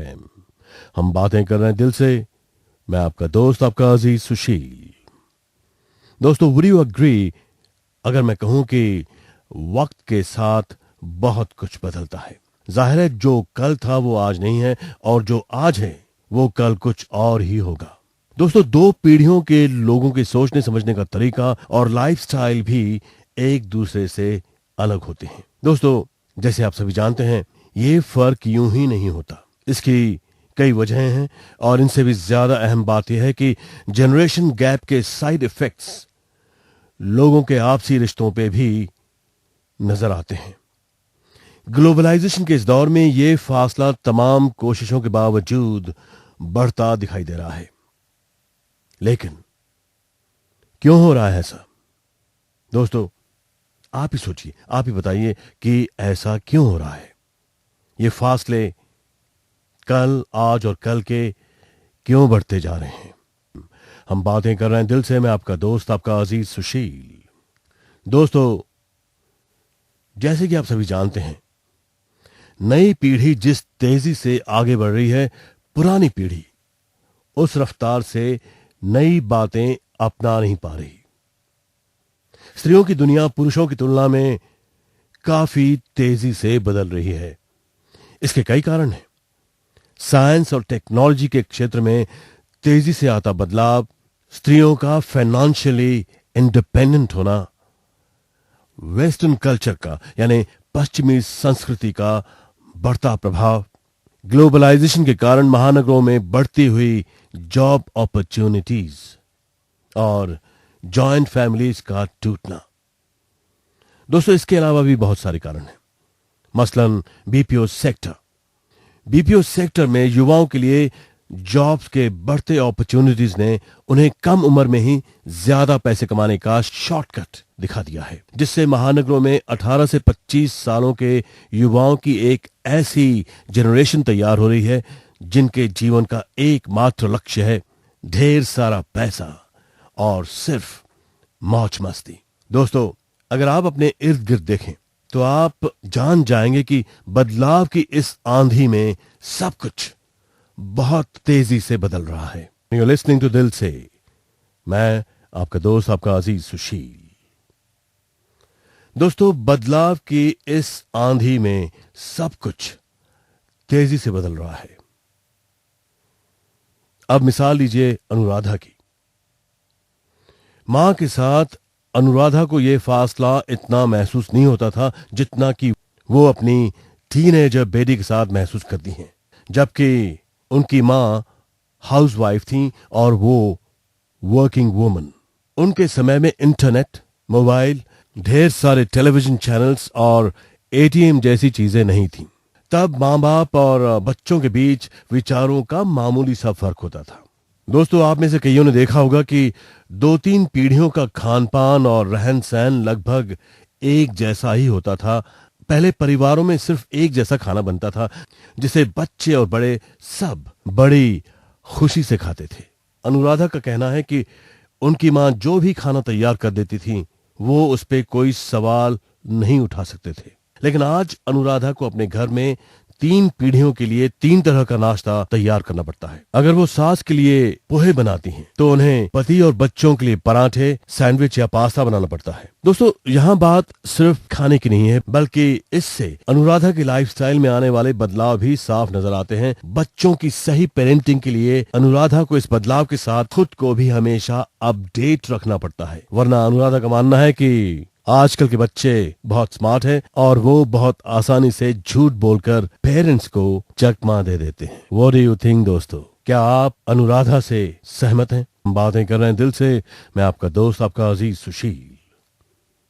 हम बातें कर रहे हैं दिल से। मैं आपका दोस्त, आपका अजीज सुशील। दोस्तों, वुड यू एग्री अगर मैं कहूं कि वक्त के साथ बहुत कुछ बदलता है। जाहिर है, जो कल था वो आज नहीं है, और जो आज है वो कल कुछ और ही होगा। दोस्तों, दो पीढ़ियों के लोगों के सोचने समझने का तरीका और लाइफस्टाइल भी एक दूसरे से अलग होते हैं। दोस्तों, जैसे आप सभी जानते हैं, ये फर्क यूं ही नहीं होता। इसकी कई वजहें हैं, और इनसे भी ज्यादा अहम बात यह है कि जनरेशन गैप के साइड इफेक्ट्स लोगों के आपसी रिश्तों पे भी नजर आते हैं। ग्लोबलाइजेशन के इस दौर में यह फासला तमाम कोशिशों के बावजूद बढ़ता दिखाई दे रहा है। लेकिन क्यों हो रहा है ऐसा? दोस्तों, आप ही सोचिए, आप ही बताइए कि ऐसा क्यों हो रहा है। ये फासले कल, आज और कल के क्यों बढ़ते जा रहे हैं? हम बातें कर रहे हैं दिल से। मैं आपका दोस्त, आपका अजीज सुशील। दोस्तों, जैसे कि आप सभी जानते हैं, नई पीढ़ी जिस तेजी से आगे बढ़ रही है, पुरानी पीढ़ी उस रफ्तार से नई बातें अपना नहीं पा रही। स्त्रियों की दुनिया पुरुषों की तुलना में काफी तेजी से बदल रही है। इसके कई कारण हैं। साइंस और टेक्नोलॉजी के क्षेत्र में तेजी से आता बदलाव, स्त्रियों का फाइनेंशियली इंडिपेंडेंट होना, वेस्टर्न कल्चर का यानी पश्चिमी संस्कृति का बढ़ता प्रभाव, ग्लोबलाइजेशन के कारण महानगरों में बढ़ती हुई जॉब अपॉर्चुनिटीज और जॉइंट फैमिलीज का टूटना। दोस्तों, इसके अलावा भी बहुत सारे कारण हैं। मसलन बीपीओ सेक्टर में युवाओं के लिए जॉब्स के बढ़ते अपॉर्चुनिटीज ने उन्हें कम उम्र में ही ज्यादा पैसे कमाने का शॉर्टकट दिखा दिया है, जिससे महानगरों में 18 से 25 सालों के युवाओं की एक ऐसी जनरेशन तैयार हो रही है जिनके जीवन का एकमात्र लक्ष्य है ढेर सारा पैसा और सिर्फ मौज मस्ती। दोस्तों, अगर आप अपने इर्द गिर्द देखें तो आप जान जाएंगे कि बदलाव की इस आंधी में सब कुछ बहुत तेजी से बदल रहा है। You're listening to दिल से। मैं आपका दोस्त, आपका अजीज सुशील। दोस्तों, बदलाव की इस आंधी में सब कुछ तेजी से बदल रहा है। अब मिसाल लीजिए अनुराधा की। मां के साथ अनुराधा को यह फासला इतना महसूस नहीं होता था जितना कि वो अपनी टीनेजर बेटी के साथ महसूस करती हैं, जबकि उनकी मां हाउसवाइफ थी और वो वर्किंग वुमन। उनके समय में इंटरनेट, मोबाइल, ढेर सारे टेलीविजन चैनल्स और एटीएम जैसी चीजें नहीं थीं। तब मां बाप और बच्चों के बीच विचारों का मामूली सा फर्क होता था। दोस्तों, आप में से कईयों ने देखा होगा कि 2-3 पीढ़ियों का खान पान और रहन सहन लगभग एक जैसा ही होता था। पहले परिवारों में सिर्फ एक जैसा खाना बनता था, जिसे बच्चे और बड़े सब बड़ी खुशी से खाते थे। अनुराधा का कहना है कि उनकी मां जो भी खाना तैयार कर देती थी वो उस पे कोई सवाल नहीं उठा सकते थे। लेकिन आज अनुराधा को अपने घर में 3 पीढ़ियों के लिए 3 तरह का नाश्ता तैयार करना पड़ता है। अगर वो सास के लिए पोहे बनाती हैं तो उन्हें पति और बच्चों के लिए पराठे, सैंडविच या पास्ता बनाना पड़ता है। दोस्तों, यहाँ बात सिर्फ खाने की नहीं है, बल्कि इससे अनुराधा की लाइफस्टाइल में आने वाले बदलाव भी साफ नजर आते हैं। बच्चों की सही पेरेंटिंग के लिए अनुराधा को इस बदलाव के साथ खुद को भी हमेशा अपडेट रखना पड़ता है, वरना अनुराधा का मानना है कि आजकल के बच्चे बहुत स्मार्ट हैं और वो बहुत आसानी से झूठ बोलकर पेरेंट्स को चकमा दे देते हैं। What do you think दोस्तों? क्या आप अनुराधा से सहमत हैं? हम बातें कर रहे हैं दिल से। मैं आपका दोस्त, आपका अजीज सुशील।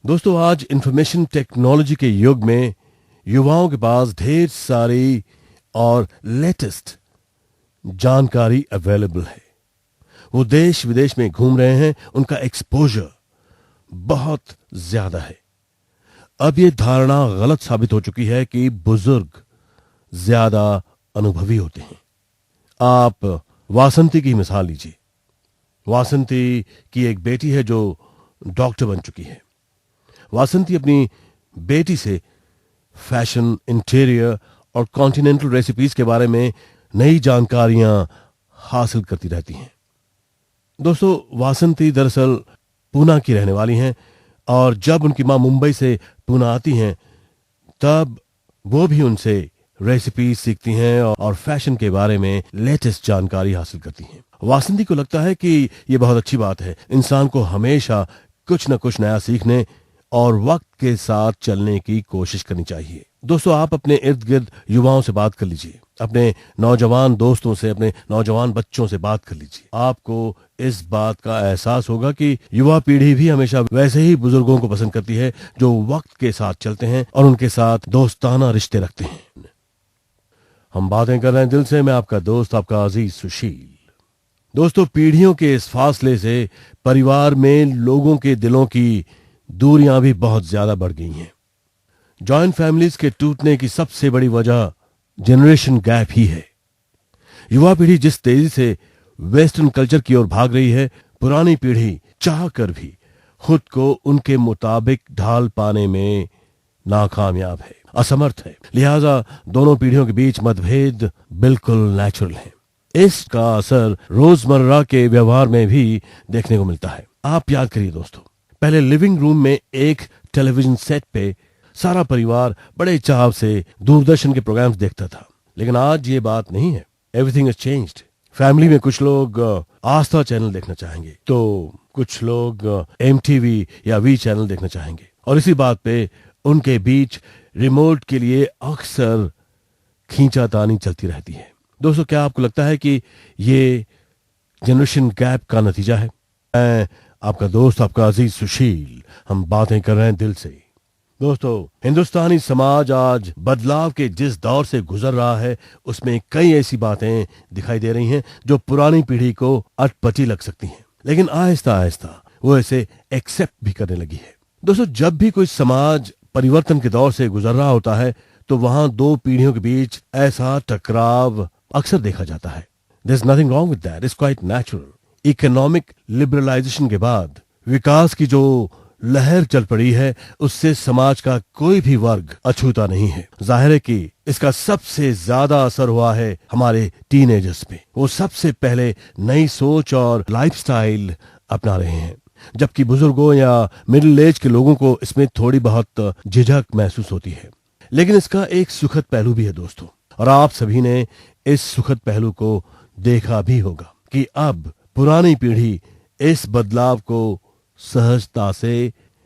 दोस्तों, आज इंफॉर्मेशन टेक्नोलॉजी के युग में युवाओं के पास ढेर सारी और लेटेस्ट जानकारी अवेलेबल है। वो देश विदेश में घूम रहे हैं, उनका एक्सपोजर बहुत ज्यादा है। अब ये धारणा गलत साबित हो चुकी है कि बुजुर्ग ज्यादा अनुभवी होते हैं। आप वासंती की मिसाल लीजिए। वासंती की एक बेटी है जो डॉक्टर बन चुकी है। वासंती अपनी बेटी से फैशन, इंटीरियर और कॉन्टिनेंटल रेसिपीज के बारे में नई जानकारियां हासिल करती रहती हैं। दोस्तों, वासंती दरअसल पूना की रहने वाली हैं और जब उनकी मां मुंबई से पूना आती हैं तब वो भी उनसे रेसिपी सीखती हैं और फैशन के बारे में लेटेस्ट जानकारी हासिल करती हैं। वासंती को लगता है कि ये बहुत अच्छी बात है। इंसान को हमेशा कुछ न कुछ नया सीखने और वक्त के साथ चलने की कोशिश करनी चाहिए। दोस्तों, आप अपने इर्द गिर्द युवाओं से बात कर लीजिए, अपने नौजवान दोस्तों से, अपने नौजवान बच्चों से बात कर लीजिए। आपको इस बात का एहसास होगा कि युवा पीढ़ी भी हमेशा वैसे ही बुजुर्गों को पसंद करती है जो वक्त के साथ चलते हैं और उनके साथ दोस्ताना रिश्ते रखते हैं। हम बातें कर रहे हैं दिल से, मैं आपका दोस्त, आपका अजीज सुशील। दोस्तों, पीढ़ियों के इस फासले से परिवार में लोगों के दिलों की दूरियां भी बहुत ज्यादा बढ़ गई हैं। जॉइंट फैमिलीज के टूटने की सबसे बड़ी वजह जनरेशन गैप ही है। युवा पीढ़ी जिस तेजी से वेस्टर्न कल्चर की ओर भाग रही है, पुरानी पीढ़ी चाह कर भी खुद को उनके मुताबिक ढाल पाने में नाकामयाब है, असमर्थ है। लिहाजा दोनों पीढ़ियों के बीच मतभेद बिल्कुल नेचुरल है। इसका असर रोजमर्रा के व्यवहार में भी देखने को मिलता है। आप याद करिए दोस्तों, पहले लिविंग रूम में एक टेलीविजन सेट पे सारा परिवार बड़े चाव से दूरदर्शन के प्रोग्राम्स देखता था, लेकिन आज ये बात नहीं है। Everything is changed. फैमिली में कुछ लोग आस्था चैनल देखना चाहेंगे तो कुछ लोग MTV या वी चैनल देखना चाहेंगे, और इसी बात पे उनके बीच रिमोट के लिए अक्सर खींचातानी चलती रहती है। दोस्तों, क्या आपको लगता है कि ये जनरेशन गैप का नतीजा है? मैं आपका दोस्त, आपका अजीज सुशील, हम बातें कर रहे हैं दिल से। दोस्तों, हिंदुस्तानी समाज आज बदलाव के जिस दौर से गुजर रहा है उसमें कई ऐसी बातें दिखाई दे रही हैं जो पुरानी पीढ़ी को अटपटी लग सकती हैं, लेकिन आहिस्ता आहिस्ता वो इसे एक्सेप्ट भी करने लगी है। दोस्तों, जब भी कोई समाज परिवर्तन के दौर से गुजर रहा होता है तो वहां दो पीढ़ियों के बीच ऐसा टकराव अक्सर देखा जाता है। There is nothing wrong with that, it's quite natural. Economic liberalisation के बाद विकास की जो लहर चल पड़ी है उससे समाज का कोई भी वर्ग अछूता नहीं है। जाहिर है कि इसका सबसे ज्यादा असर हुआ है हमारे टीनेजर्स पे। वो सबसे पहले नई सोच और लाइफस्टाइल अपना रहे हैं, जबकि बुजुर्गों या मिडिल एज के लोगों को इसमें थोड़ी बहुत झिझक महसूस होती है। लेकिन इसका एक सुखद पहलू भी है दोस्तों, और आप सभी ने इस सुखद पहलू को देखा भी होगा कि अब पुरानी पीढ़ी इस बदलाव को सहजता से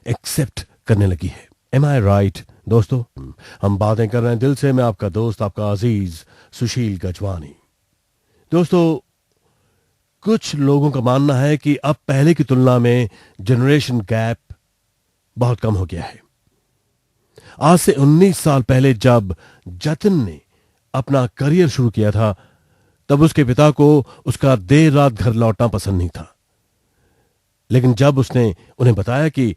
एक्सेप्ट करने लगी है। एम आई राइट दोस्तों? हम बातें कर रहे हैं दिल से, मैं आपका दोस्त, आपका अजीज सुशील गजवानी। दोस्तों, कुछ लोगों का मानना है कि अब पहले की तुलना में जनरेशन गैप बहुत कम हो गया है। आज से 19 साल पहले जब जतिन ने अपना करियर शुरू किया था तब उसके पिता को उसका देर रात घर लौटना पसंद नहीं था, लेकिन जब उसने उन्हें बताया कि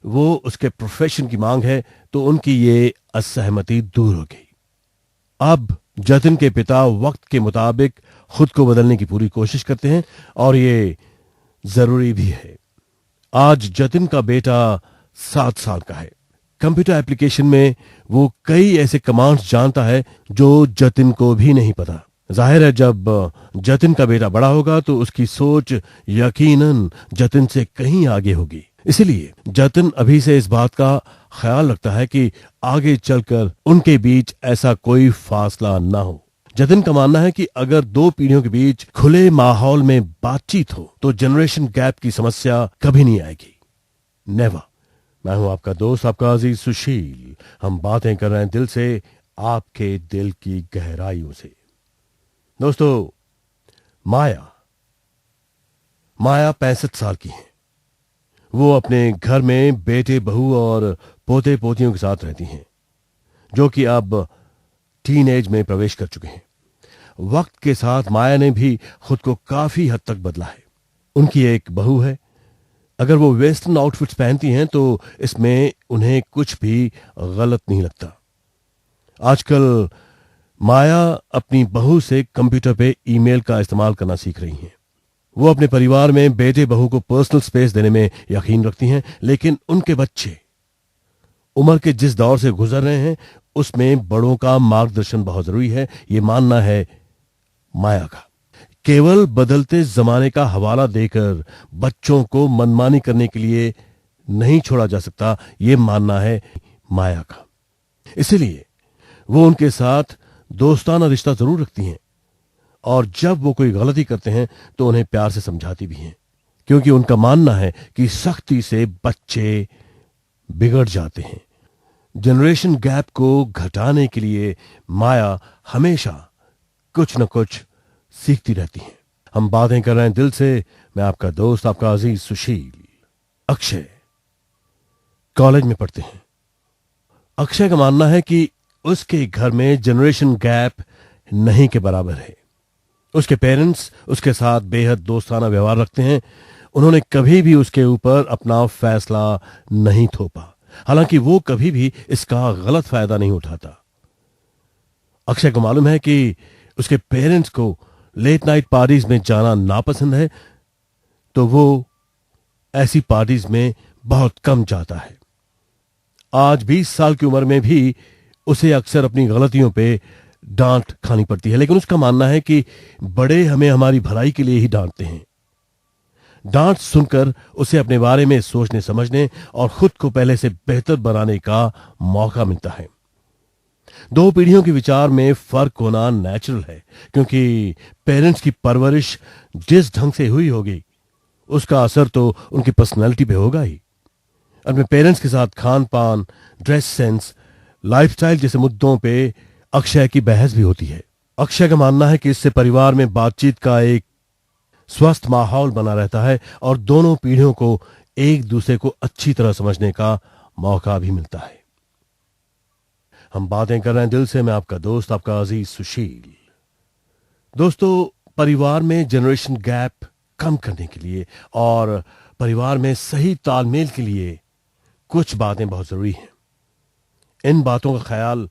वो उसके प्रोफेशन की मांग है तो उनकी ये असहमति दूर हो गई। अब जतिन के पिता वक्त के मुताबिक खुद को बदलने की पूरी कोशिश करते हैं और ये जरूरी भी है। आज जतिन का बेटा 7 साल का है। कंप्यूटर एप्लीकेशन में वो कई ऐसे कमांड्स जानता है जो जतिन को भी नहीं पता। जाहिर है जब जतिन का बेटा बड़ा होगा तो उसकी सोच यकीनन जतिन से कहीं आगे होगी। इसलिए जतिन अभी से इस बात का ख्याल रखता है कि आगे चलकर उनके बीच ऐसा कोई फासला ना हो। जतिन का मानना है कि अगर दो पीढ़ियों के बीच खुले माहौल में बातचीत हो तो जनरेशन गैप की समस्या कभी नहीं आएगी। नेवर। मैं हूं आपका दोस्त, आपका अजीज सुशील। हम बातें कर रहे हैं दिल से, आपके दिल की गहराइयों से। दोस्तों, माया 65 साल की हैं। वो अपने घर में बेटे बहू और पोते पोतियों के साथ रहती हैं, जो कि अब टीन एज में प्रवेश कर चुके हैं। वक्त के साथ माया ने भी खुद को काफी हद तक बदला है। उनकी एक बहू है। अगर वो वेस्टर्न आउटफिट्स पहनती हैं तो इसमें उन्हें कुछ भी गलत नहीं लगता। आजकल माया अपनी बहू से कंप्यूटर पे ईमेल का इस्तेमाल करना सीख रही हैं। वो अपने परिवार में बेटे बहू को पर्सनल स्पेस देने में यकीन रखती हैं, लेकिन उनके बच्चे उम्र के जिस दौर से गुजर रहे हैं उसमें बड़ों का मार्गदर्शन बहुत जरूरी है, ये मानना है माया का। केवल बदलते जमाने का हवाला देकर बच्चों को मनमानी करने के लिए नहीं छोड़ा जा सकता, यह मानना है माया का। इसलिए वो उनके साथ दोस्ताना रिश्ता जरूर रखती हैं और जब वो कोई गलती करते हैं तो उन्हें प्यार से समझाती भी हैं, क्योंकि उनका मानना है कि सख्ती से बच्चे बिगड़ जाते हैं। जनरेशन गैप को घटाने के लिए माया हमेशा कुछ न कुछ सीखती रहती हैं। हम बातें कर रहे हैं दिल से। मैं आपका दोस्त, आपका अजीज सुशील। अक्षय कॉलेज में पढ़ते हैं। अक्षय का मानना है कि उसके घर में जनरेशन गैप नहीं के बराबर है। उसके पेरेंट्स उसके साथ बेहद दोस्ताना व्यवहार रखते हैं। उन्होंने कभी भी उसके ऊपर अपना फैसला नहीं थोपा, हालांकि वो कभी भी इसका गलत फायदा नहीं उठाता। अक्षय को मालूम है कि उसके पेरेंट्स को लेट नाइट पार्टीज में जाना नापसंद है, तो वो ऐसी पार्टीज में बहुत कम जाता है। आज 20 साल की उम्र में भी उसे अक्सर अपनी गलतियों पे डांट खानी पड़ती है, लेकिन उसका मानना है कि बड़े हमें हमारी भलाई के लिए ही डांटते हैं। डांट सुनकर उसे अपने बारे में सोचने समझने और खुद को पहले से बेहतर बनाने का मौका मिलता है। दो पीढ़ियों के विचार में फर्क होना नेचुरल है, क्योंकि पेरेंट्स की परवरिश जिस ढंग से हुई होगी उसका असर तो उनकी पर्सनैलिटी पे होगा ही। अपने पेरेंट्स के साथ खान पान, ड्रेस सेंस, लाइफस्टाइल जैसे मुद्दों पे अक्षय की बहस भी होती है। अक्षय का मानना है कि इससे परिवार में बातचीत का एक स्वस्थ माहौल बना रहता है और दोनों पीढ़ियों को एक दूसरे को अच्छी तरह समझने का मौका भी मिलता है। हम बातें कर रहे हैं दिल से। मैं आपका दोस्त, आपका अजीज सुशील। दोस्तों, परिवार में जनरेशन गैप कम करने के लिए और परिवार में सही तालमेल के लिए कुछ बातें बहुत जरूरी हैं। इन बातों का ख्याल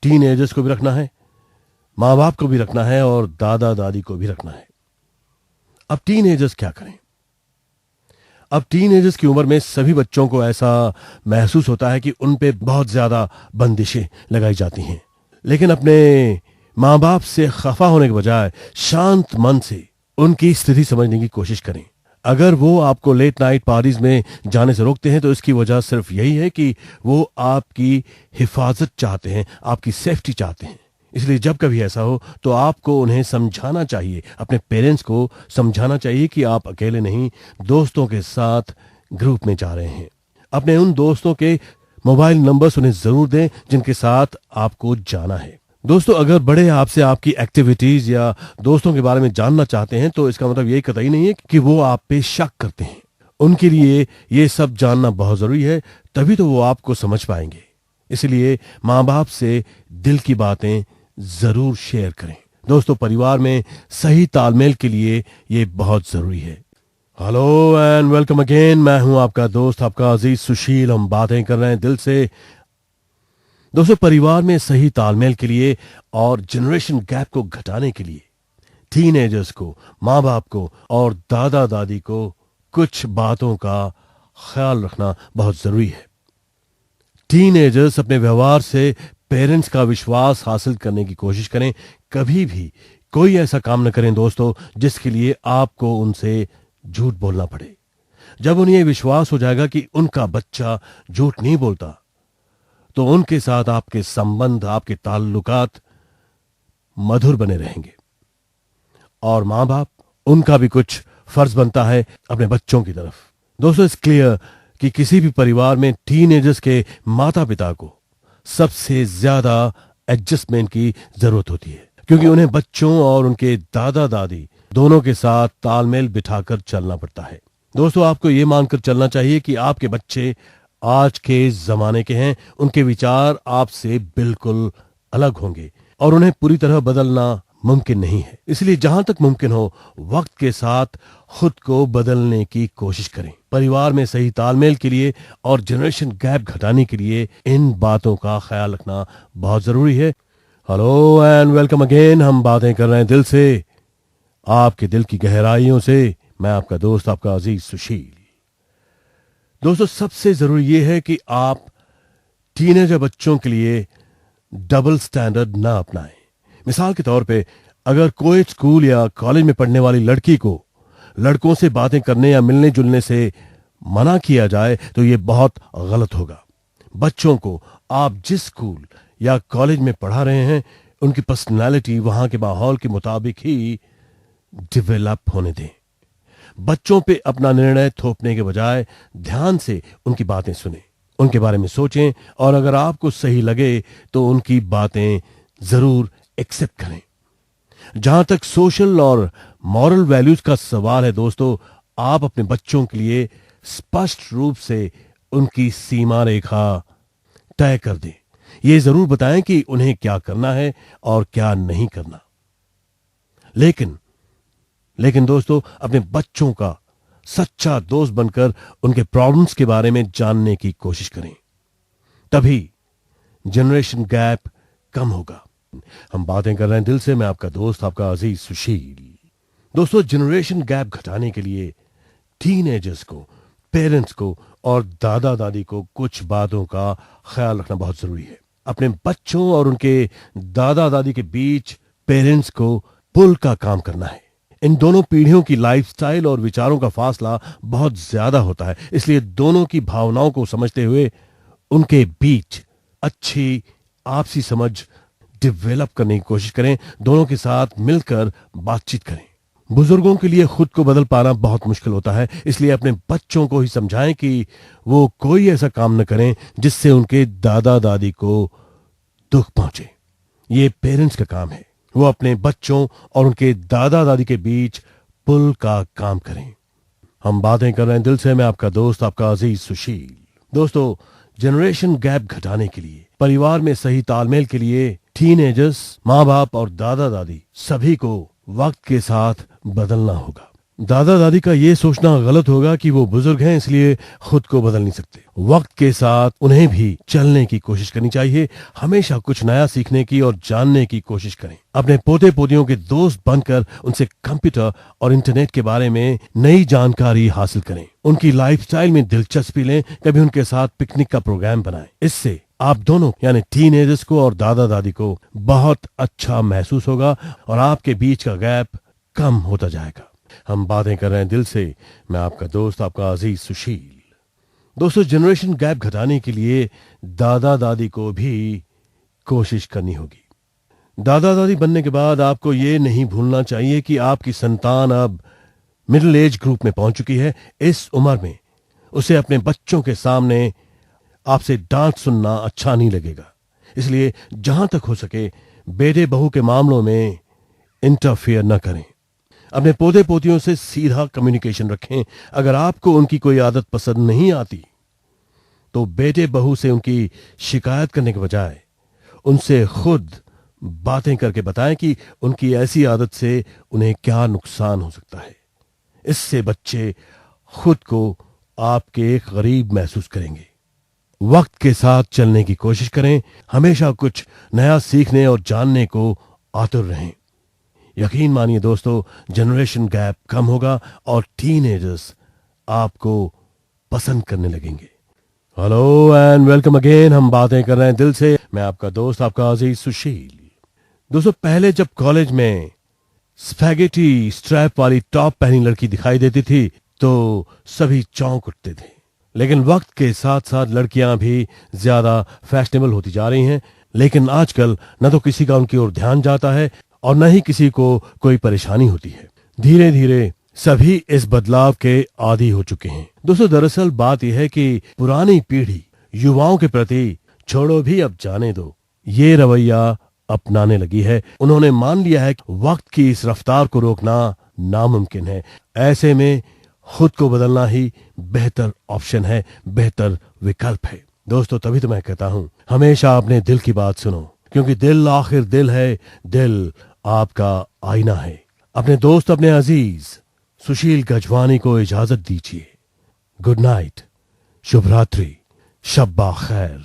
टीनएजर्स को भी रखना है, माँ बाप को भी रखना है और दादा दादी को भी रखना है। अब टीनएजर्स क्या करें? अब टीनएजर्स की उम्र में सभी बच्चों को ऐसा महसूस होता है कि उन पे बहुत ज्यादा बंदिशें लगाई जाती हैं, लेकिन अपने माँ बाप से खफा होने के बजाय शांत मन से उनकी स्थिति समझने की कोशिश करें। अगर वो आपको लेट नाइट पार्टीज में जाने से रोकते हैं तो इसकी वजह सिर्फ यही है कि वो आपकी हिफाजत चाहते हैं, आपकी सेफ्टी चाहते हैं। इसलिए जब कभी ऐसा हो तो आपको उन्हें समझाना चाहिए, अपने पेरेंट्स को समझाना चाहिए कि आप अकेले नहीं, दोस्तों के साथ ग्रुप में जा रहे हैं। अपने उन दोस्तों के मोबाइल नंबर्स उन्हें जरूर दें जिनके साथ आपको जाना है। दोस्तों, अगर बड़े आपसे आपकी एक्टिविटीज या दोस्तों के बारे में जानना चाहते हैं तो इसका मतलब ये कतई नहीं है कि वो आप पे शक करते हैं। उनके लिए ये सब जानना बहुत जरूरी है, तभी तो वो आपको समझ पाएंगे। इसलिए माँ बाप से दिल की बातें जरूर शेयर करें। दोस्तों, परिवार में सही तालमेल के लिए ये बहुत जरूरी है। Hello and welcome again. मैं हूं आपका दोस्त, आपका अजीज सुशील। हम बातें कर रहे हैं दिल से। दोस्तों, परिवार में सही तालमेल के लिए और जनरेशन गैप को घटाने के लिए टीनएजर्स को, माँ बाप को और दादा दादी को कुछ बातों का ख्याल रखना बहुत जरूरी है। टीनएजर्स अपने व्यवहार से पेरेंट्स का विश्वास हासिल करने की कोशिश करें। कभी भी कोई ऐसा काम न करें दोस्तों जिसके लिए आपको उनसे झूठ बोलना पड़े। जब उन्हें विश्वास हो जाएगा कि उनका बच्चा झूठ नहीं बोलता तो उनके साथ आपके संबंध, आपके ताल्लुकात मधुर बने रहेंगे। और मां बाप, उनका भी कुछ फर्ज बनता है अपने बच्चों की तरफ। दोस्तों, इट्स क्लियर कि किसी भी परिवार में टीनएजर्स के माता पिता को सबसे ज्यादा एडजस्टमेंट की जरूरत होती है, क्योंकि उन्हें बच्चों और उनके दादा दादी दोनों के साथ तालमेल बिठाकर चलना पड़ता है। दोस्तों, आपको यह मानकर चलना चाहिए कि आपके बच्चे आज के जमाने के हैं, उनके विचार आपसे बिल्कुल अलग होंगे और उन्हें पूरी तरह बदलना मुमकिन नहीं है। इसलिए जहां तक मुमकिन हो वक्त के साथ खुद को बदलने की कोशिश करें। परिवार में सही तालमेल के लिए और जनरेशन गैप घटाने के लिए इन बातों का ख्याल रखना बहुत जरूरी है। Hello and welcome again. हम बातें कर रहे हैं दिल से, आपके दिल की गहराइयों से। मैं आपका दोस्त, आपका अजीज सुशील। दोस्तों, सबसे जरूरी यह है कि आप टीनेजर बच्चों के लिए डबल स्टैंडर्ड ना अपनाएं। मिसाल के तौर पे अगर कोई स्कूल या कॉलेज में पढ़ने वाली लड़की को लड़कों से बातें करने या मिलने जुलने से मना किया जाए तो यह बहुत गलत होगा। बच्चों को आप जिस स्कूल या कॉलेज में पढ़ा रहे हैं उनकी पर्सनालिटी वहां के माहौल के मुताबिक ही डेवलप होने दें। बच्चों पे अपना निर्णय थोपने के बजाय ध्यान से उनकी बातें सुनें, उनके बारे में सोचें और अगर आपको सही लगे तो उनकी बातें जरूर एक्सेप्ट करें। जहां तक सोशल और मॉरल वैल्यूज का सवाल है दोस्तों, आप अपने बच्चों के लिए स्पष्ट रूप से उनकी सीमा रेखा तय कर दें। ये जरूर बताएं कि उन्हें क्या करना है और क्या नहीं करना। लेकिन दोस्तों, अपने बच्चों का सच्चा दोस्त बनकर उनके प्रॉब्लम्स के बारे में जानने की कोशिश करें, तभी जनरेशन गैप कम होगा। हम बातें कर रहे हैं दिल से, मैं आपका दोस्त, आपका अजीज सुशील। दोस्तों, जनरेशन गैप घटाने के लिए टीनेजर्स को, पेरेंट्स को और दादा दादी को कुछ बातों का ख्याल रखना बहुत जरूरी है। अपने बच्चों और उनके दादा दादी के बीच पेरेंट्स को पुल का काम करना है। इन दोनों पीढ़ियों की लाइफस्टाइल और विचारों का फासला बहुत ज्यादा होता है, इसलिए दोनों की भावनाओं को समझते हुए उनके बीच अच्छी आपसी समझ डेवलप करने की कोशिश करें। दोनों के साथ मिलकर बातचीत करें। बुजुर्गों के लिए खुद को बदल पाना बहुत मुश्किल होता है, इसलिए अपने बच्चों को ही समझाएं कि वो कोई ऐसा काम न करें जिससे उनके दादा दादी को दुख पहुंचे। ये पेरेंट्स का काम है, वो अपने बच्चों और उनके दादा दादी के बीच पुल का काम करें। हम बातें कर रहे हैं दिल से, मैं आपका दोस्त, आपका अजीज सुशील। दोस्तों, जनरेशन गैप घटाने के लिए, परिवार में सही तालमेल के लिए टीनेजर्स, माँ बाप और दादा दादी सभी को वक्त के साथ बदलना होगा। दादा दादी का ये सोचना गलत होगा कि वो बुजुर्ग हैं इसलिए खुद को बदल नहीं सकते। वक्त के साथ उन्हें भी चलने की कोशिश करनी चाहिए। हमेशा कुछ नया सीखने की और जानने की कोशिश करें। अपने पोते पोतियों के दोस्त बनकर उनसे कंप्यूटर और इंटरनेट के बारे में नई जानकारी हासिल करें। उनकी लाइफस्टाइल में दिलचस्पी लें। कभी उनके साथ पिकनिक का प्रोग्राम बनाएं। इससे आप दोनों यानी टीनेजर्स को और दादा दादी को बहुत अच्छा महसूस होगा और आपके बीच का गैप कम होता जाएगा। हम बातें कर रहे हैं दिल से, मैं आपका दोस्त, आपका अजीज सुशील। दोस्तों, जनरेशन गैप घटाने के लिए दादा दादी को भी कोशिश करनी होगी। दादा दादी बनने के बाद आपको ये नहीं भूलना चाहिए कि आपकी संतान अब मिडिल एज ग्रुप में पहुंच चुकी है। इस उम्र में उसे अपने बच्चों के सामने आपसे डांट सुनना अच्छा नहीं लगेगा, इसलिए जहां तक हो सके बेटे बहू के मामलों में इंटरफेयर न करें। अपने पोते पोतियों से सीधा कम्युनिकेशन रखें। अगर आपको उनकी कोई आदत पसंद नहीं आती तो बेटे बहू से उनकी शिकायत करने के बजाय उनसे खुद बातें करके बताएं कि उनकी ऐसी आदत से उन्हें क्या नुकसान हो सकता है। इससे बच्चे खुद को आपके करीब महसूस करेंगे। वक्त के साथ चलने की कोशिश करें। हमेशा कुछ नया सीखने और जानने को आतुर रहें। यकीन मानिए दोस्तों, जनरेशन गैप कम होगा और टीनेजर्स आपको पसंद करने लगेंगे। Hello and welcome again. हम बातें कर रहे हैं दिल से, मैं आपका दोस्त, आपका अजीज सुशील। दोस्तों, पहले जब कॉलेज में स्पैगेटी स्ट्रैप वाली टॉप पहनी लड़की दिखाई देती थी तो सभी चौंक उठते थे, लेकिन वक्त के साथ साथ लड़कियां भी ज्यादा फैशनेबल होती जा रही हैं। लेकिन आजकल न तो किसी का उनकी ओर ध्यान जाता है और न ही किसी को कोई परेशानी होती है। धीरे धीरे सभी इस बदलाव के आदी हो चुके हैं। दोस्तों, दरअसल बात यह है कि पुरानी पीढ़ी युवाओं के प्रति छोड़ो भी अब जाने दो ये रवैया अपनाने लगी है। उन्होंने मान लिया है कि वक्त की इस रफ्तार को रोकना नामुमकिन है। ऐसे में खुद को बदलना ही बेहतर ऑप्शन है, बेहतर विकल्प है। दोस्तों, तभी तो मैं कहता हूं हमेशा अपने दिल की बात सुनो, क्योंकि दिल आखिर दिल है, दिल आपका आईना है। अपने दोस्त, अपने अजीज सुशील गजवानी को इजाजत दीजिए। गुड नाइट, शुभ रात्रि, शब्बा खैर।